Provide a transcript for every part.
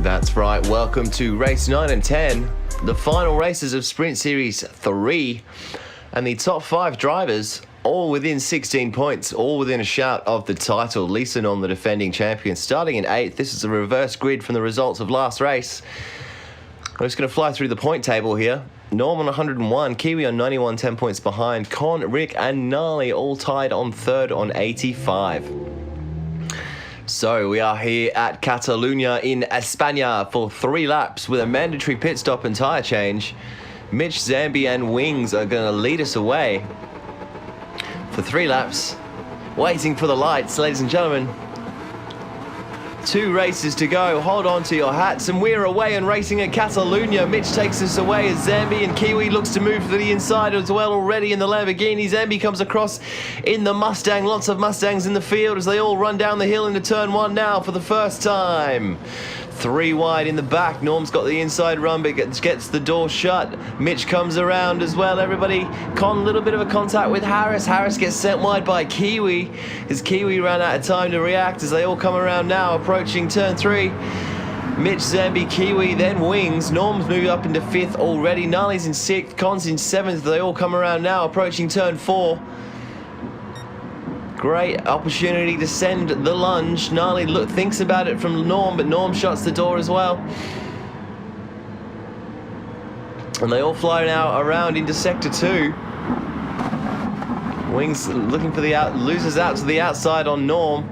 That's right, welcome to race 9 and 10, the final races of Sprint Series 3, and the top 5 drivers, all within 16 points, all within a shout of the title. Lisa Norm, the defending champion, starting in 8th. This is a reverse grid from the results of last race. I'm just going to fly through the point table here. Norm on 101, Kiwi on 91, 10 points behind. Con, Rick and Gnarly all tied on 3rd on 85. So we are here at Catalunya in España for 3 laps with a mandatory pit stop and tyre change. Mitch, DanZambe and Wings are going to lead us away for 3 laps. Waiting for the lights, ladies and gentlemen. 2 races to go. Hold on to your hats, and we're away and racing at Catalunya. Mitch takes us away as DanZambe and Kiwi looks to move to the inside as well already in the Lamborghini. DanZambe comes across in the Mustang. Lots of Mustangs in the field as they all run down the hill into turn 1 now for the first time. 3 wide in the back. Norm's got the inside run, but gets the door shut. Mitch comes around as well. Everybody, Con, a little bit of a contact with Harris. Harris gets sent wide by Kiwi as Kiwi ran out of time to react as they all come around now, approaching turn 3. Mitch, DanZambe, Kiwi, then Wings. Norm's moved up into 5th already. Gnarly's in 6th. Con's in 7th. They all come around now, approaching turn 4. Great opportunity to send the lunge. Gnarly thinks about it from Norm, but Norm shuts the door as well. And they all fly now around into sector 2. Wings looking for the loses out to the outside on Norm.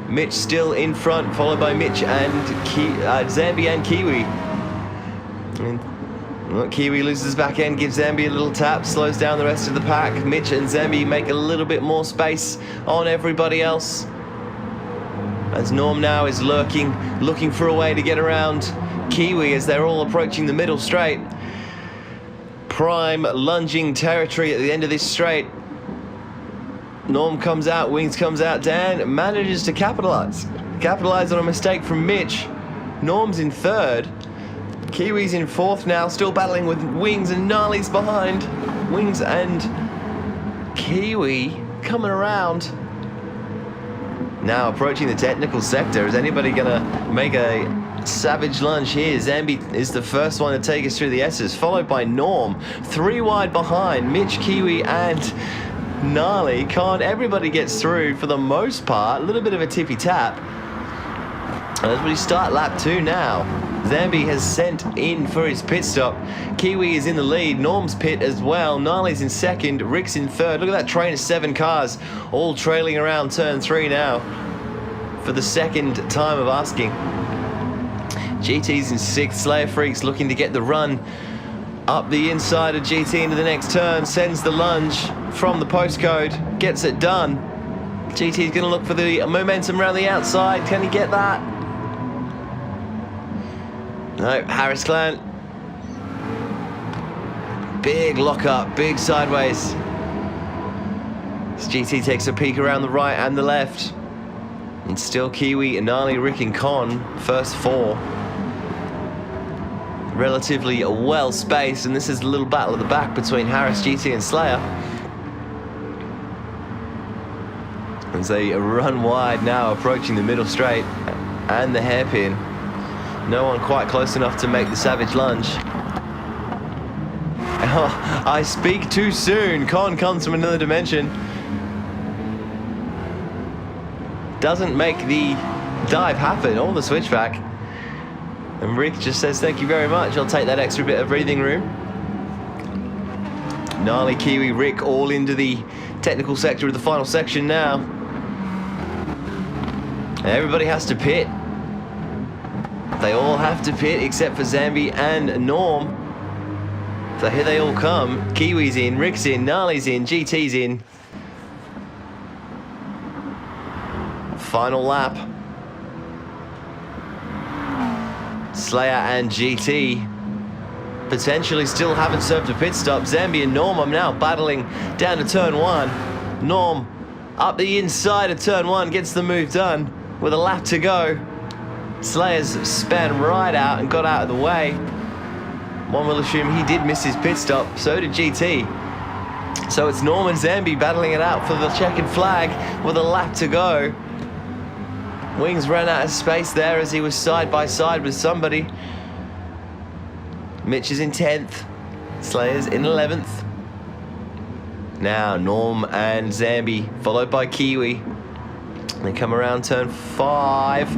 Mitch still in front, followed by Mitch and DanZambe and Kiwi. Kiwi loses back end, gives DanZambe a little tap, slows down the rest of the pack. Mitch and DanZambe make a little bit more space on everybody else, as Norm now is looking for a way to get around Kiwi as they're all approaching the middle straight. Prime lunging territory at the end of this straight. Norm comes out, Wings comes out, Dan manages to capitalize on a mistake from Mitch. Norm's in 3rd. Kiwi's in 4th now, still battling with Wings, and Gnarly's behind. Wings and Kiwi coming around. Now approaching the technical sector. Is anybody gonna make a savage lunge here? DanZambe is the first one to take us through the S's, followed by Norm. 3 wide behind, Mitch, Kiwi and Gnarly. Everybody gets through for the most part. A little bit of a tippy tap. As we start lap 2 now. DanZambe has sent in for his pit stop. Kiwi is in the lead. Norm's pit as well. Gnarly's in 2nd. Rick's in 3rd. Look at that train of 7 cars all trailing around turn 3 now for the 2nd time of asking. GT's in 6th. Slayer Freak's looking to get the run up the inside of GT into the next turn. Sends the lunge from the postcode. Gets it done. GT's going to look for the momentum around the outside. Can he get that? No, Harris Clan. Big lock up, big sideways. As GT takes a peek around the right and the left. And still Kiwi, Gnarly, Rick and Con, first 4. Relatively well spaced, and this is a little battle at the back between Harris, GT and Slayer. As they run wide now, approaching the middle straight and the hairpin. No one quite close enough to make the savage lunge. Oh, I speak too soon. Con comes from another dimension. Doesn't make the dive happen or the switchback. And Rick just says, thank you very much. I'll take that extra bit of breathing room. Gnarly, Kiwi, Rick all into the technical sector of the final section now. Everybody has to pit. They all have to pit except for DanZambe and Norm. So here they all come. Kiwi's in, Rick's in, Gnarly's in, GT's in. Final lap. Slayer and GT potentially still haven't served a pit stop. DanZambe and Norm are now battling down to turn 1. Norm up the inside of turn 1 gets the move done with a lap to go. Slayer's span right out and got out of the way. One will assume he did miss his pit stop, so did GT. So it's Norm and DanZambe battling it out for the checkered flag with a lap to go. Wings ran out of space there as he was side by side with somebody. Mitch is in 10th. Slayer's in 11th. Now Norm and Zambe, followed by Kiwi. They come around turn 5.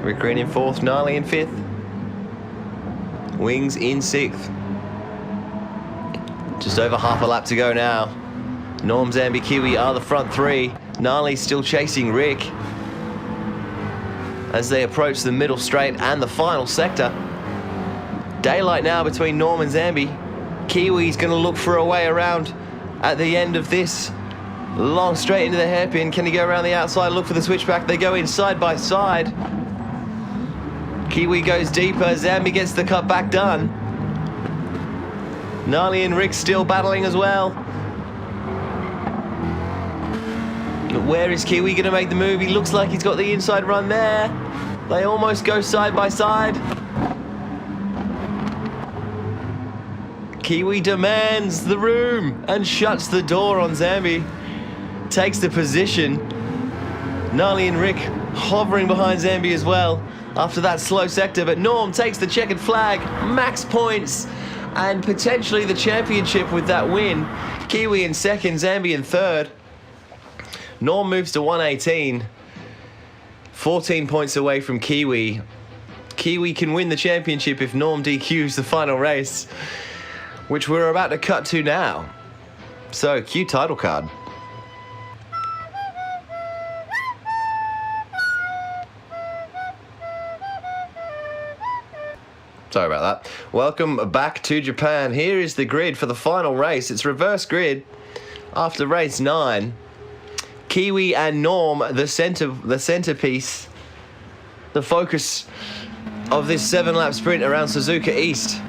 Rick Green in 4th, Gnarly in 5th. Wings in 6th. Just over half a lap to go now. Norm, Zambe, Kiwi are the front 3. Gnarly still chasing Rick as they approach the middle straight and the final sector. Daylight now between Norm and Zambe. Kiwi's going to look for a way around at the end of this. Long straight into the hairpin. Can he go around the outside? Look for the switchback. They go in side by side. Kiwi goes deeper. Zambe gets the cut back done. Gnarly and Rick still battling as well. Where is Kiwi going to make the move? He looks like he's got the inside run there. They almost go side by side. Kiwi demands the room and shuts the door on Zambe. Takes the position. Gnarly and Rick hovering behind Zambe as well after that slow sector, but Norm takes the checkered flag, max points, and potentially the championship with that win. Kiwi in 2nd, Zambe in 3rd. Norm moves to 118, 14 points away from Kiwi. Kiwi can win the championship if Norm DQs the final race, which we're about to cut to now. So, cue title card. Sorry about that. Welcome back to Japan. Here is the grid for the final race. It's reverse grid after race 9. Kiwi and Norm, the centerpiece, the focus of this 7-lap sprint around Suzuka East.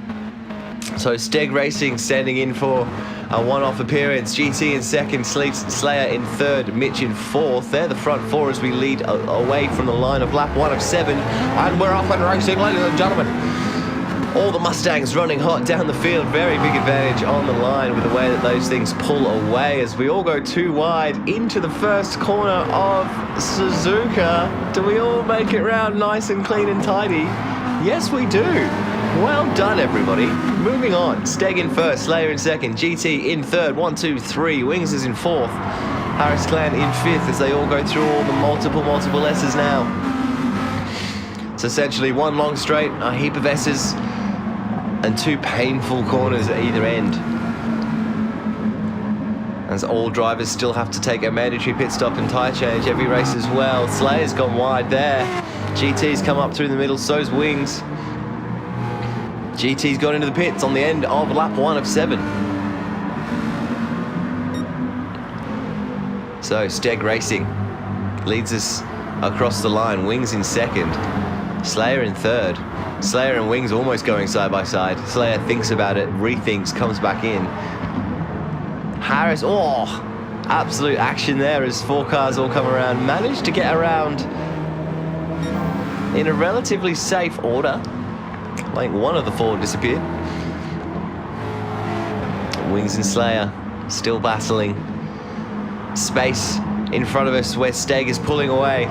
So Steg Racing standing in for a one-off appearance. GT in 2nd, Slayer in 3rd, Mitch in 4th. They're the front 4 as we lead away from the line of lap 1 of 7. And we're off and racing, ladies and gentlemen. All the Mustangs running hot down the field. Very big advantage on the line with the way that those things pull away as we all go too wide into the first corner of Suzuka. Do we all make it round nice and clean and tidy? Yes, we do. Well done, everybody. Moving on. Steg in 1st, Slayer in 2nd, GT in 3rd, 1, 2, 3. Wings is in 4th. Harris Clan in 5th as they all go through all the multiple S's now. It's essentially one long straight, a heap of S's, and 2 painful corners at either end. As all drivers still have to take a mandatory pit stop and tyre change every race as well. Slayer's gone wide there. GT's come up through the middle, so's Wings. GT's got into the pits on the end of lap 1 of 7. So Steg Racing leads us across the line. Wings in 2nd, Slayer in 3rd. Slayer and Wings almost going side by side. Slayer thinks about it, rethinks, comes back in. Harris, absolute action there as 4 cars all come around. Managed to get around in a relatively safe order. Like one of the 4 disappeared. Wings and Slayer still battling. Space in front of us where Steg is pulling away.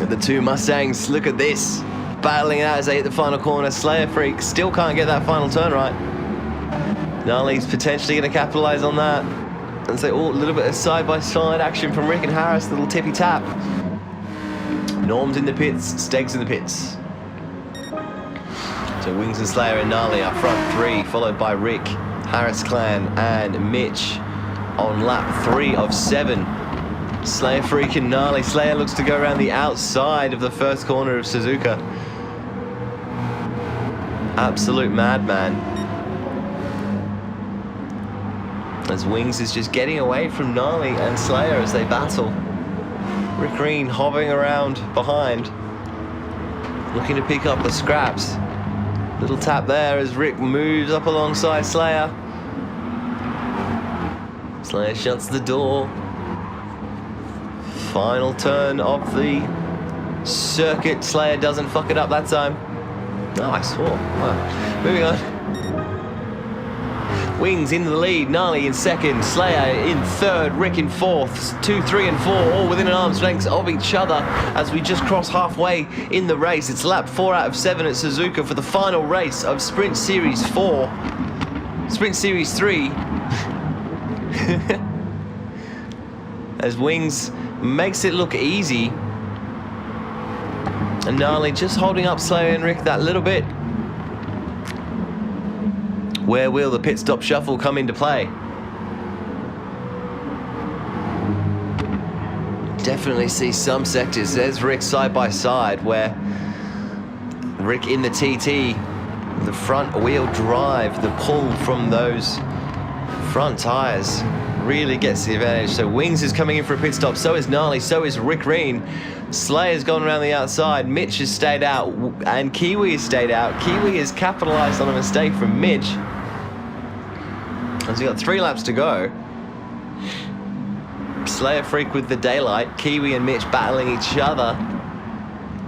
The 2 Mustangs, look at this. Battling out as they hit the final corner. Slayer Freak still can't get that final turn right. Gnarly's potentially going to capitalize on that. And so, a little bit of side-by-side action from Rick and Harris. Little tippy-tap. Norm's in the pits, Steg's in the pits. So Wings and Slayer and Gnarly are front 3, followed by Rick, Harris Clan, and Mitch on lap 3 of 7. Slayer Freak and Gnarly. Slayer looks to go around the outside of the first corner of Suzuka. Absolute madman. As Wings is just getting away from Gnarly and Slayer as they battle. Rick Green hovering around behind, looking to pick up the scraps. Little tap there as Rick moves up alongside Slayer. Slayer shuts the door. Final turn of the circuit. Slayer doesn't fuck it up that time. Nice. Wow. Moving on. Wings in the lead, Gnarly in second, Slayer in third, Rick in fourth, 2, 3 and 4 all within an arm's length of each other as we just cross halfway in the race. It's lap 4 out of 7 at Suzuka for the final race of Sprint Series 4. Sprint Series 3. As Wings makes it look easy. And Gnarly just holding up Slayer and Rick that little bit. Where will the pit stop shuffle come into play? Definitely see some sectors. There's Rick side by side, where Rick in the TT, the front wheel drive, the pull from those front tires really gets the advantage. So Wings is coming in for a pit stop, so is Gnarly, so is Rick Green. Slayer's gone around the outside, Mitch has stayed out, and Kiwi has stayed out. Kiwi has capitalized on a mistake from Mitch. As we got 3 laps to go. Slayer Freak with the daylight, Kiwi and Mitch battling each other.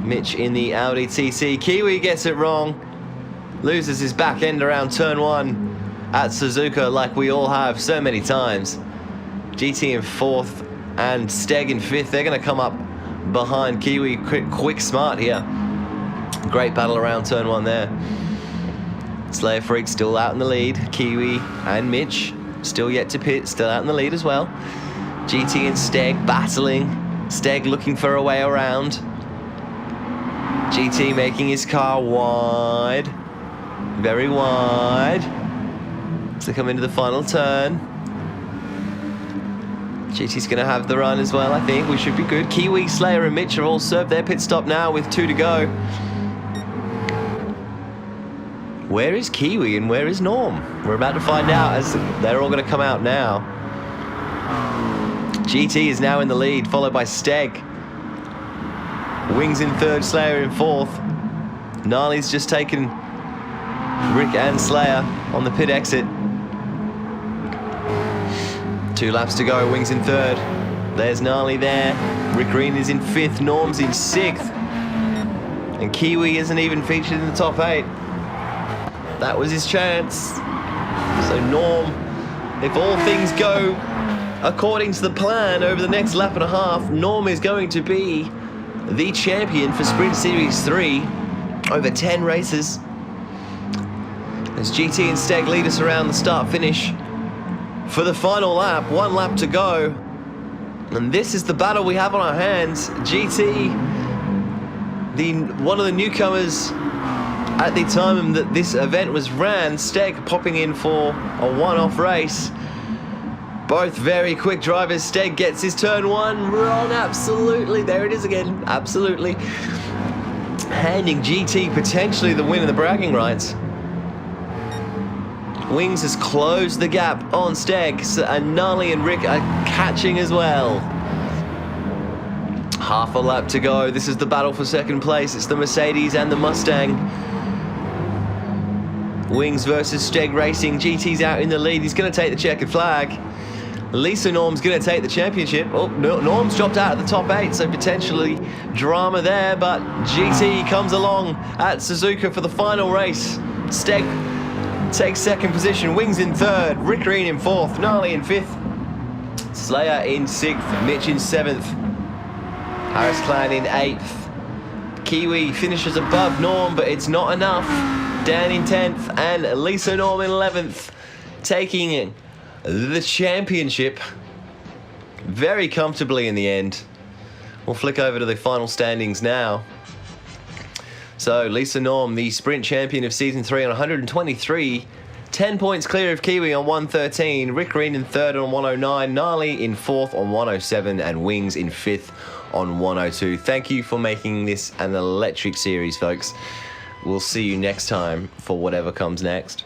Mitch in the Audi TC. Kiwi gets it wrong, loses his back end around turn 1 at Suzuka, like we all have so many times. GT in 4th and Steg in 5th. They're going to come up behind Kiwi quick smart here. Great battle around turn 1 there. Slayer Freak still out in the lead. Kiwi and Mitch still yet to pit, still out in the lead as well. GT and Steg battling. Steg looking for a way around. GT making his car wide. Very wide. To come into the final turn. GT's going to have the run as well, I think. We should be good. Kiwi, Slayer and Mitch are all served their pit stop now with 2 to go. Where is Kiwi and where is Norm? We're about to find out as they're all going to come out now. GT is now in the lead, followed by Steg. Wings in 3rd, Slayer in 4th. Gnarly's just taken Rick and Slayer on the pit exit. 2 laps to go, Wings in 3rd. There's Gnarly there. Rick Green is in 5th, Norm's in 6th. And Kiwi isn't even featured in the top 8. That was his chance. So Norm, if all things go according to the plan over the next lap and a half, Norm is going to be the champion for Sprint Series 3 over 10 races. As GT and Steg lead us around the start-finish for the final lap. 1 lap to go. And this is the battle we have on our hands. GT, one of the newcomers at the time that this event was ran. Steg popping in for a one-off race. Both very quick drivers. Steg gets his turn 1 wrong, absolutely. There it is again, absolutely. Handing GT potentially the win of the bragging rights. Wings has closed the gap on Steg, and Gnarly and Rick are catching as well. Half a lap to go. This is the battle for second place. It's the Mercedes and the Mustang. Wings versus Steg Racing. GT's out in the lead. He's going to take the checkered flag. Lisa Norm's going to take the championship. Oh, Norm's dropped out of the top 8, so potentially drama there, but GT comes along at Suzuka for the final race. Steg takes 2nd position, Wings in 3rd, Rick Green in 4th, Gnarly in 5th, Slayer in 6th, Mitch in 7th, Harris Clan in 8th. Kiwi finishes above Norm, but it's not enough. Dan in 10th, and Lisa Norm in 11th, taking the championship very comfortably in the end. We'll flick over to the final standings now. So Lisa Norm, the sprint champion of season 3 on 123, 10 points clear of Kiwi on 113, Rick Green in 3rd on 109, Gnarly in 4th on 107, and Wings in 5th on 102. Thank you for making this an electric series, folks. We'll see you next time for whatever comes next.